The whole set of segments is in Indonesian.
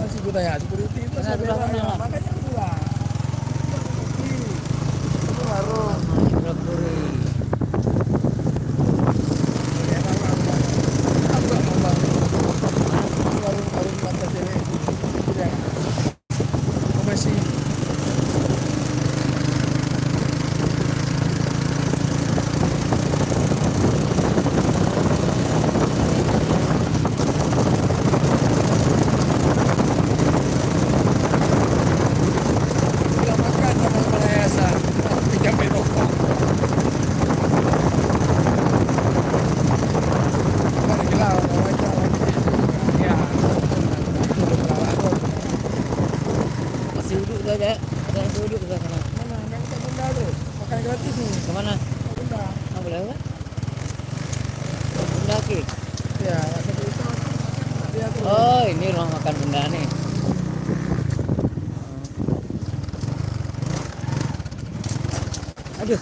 sih gue tanya security itu saya bilang ya, makanya gue bilang itu warung Brakuri. warung mata cewek ya masih makan sama Malaysia tiga rokok gila macam ya Masih duduk saja. Ada yang duduk ke sana. mana nggak kita bunda tuh makan gratis nih Kemana? bunda Ah, boleh kan? Bunda Ki. ya satu itu dia tuh Oh, ini rumah makan Bunda nih. Aduh.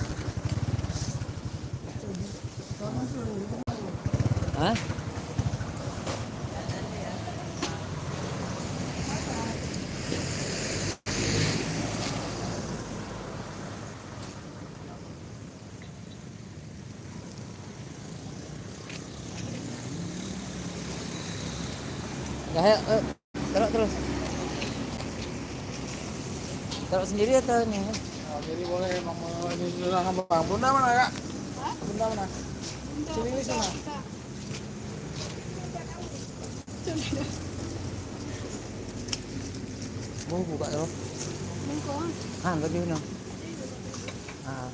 Hah? Enggak, ayo. Taruh terus. Taruh sendiri atau ini? oh, jadi boleh mau ini dulu bang bunda mana kak bunda mana sini ini sana Mau buka terus. Ah, tadi no. Ah.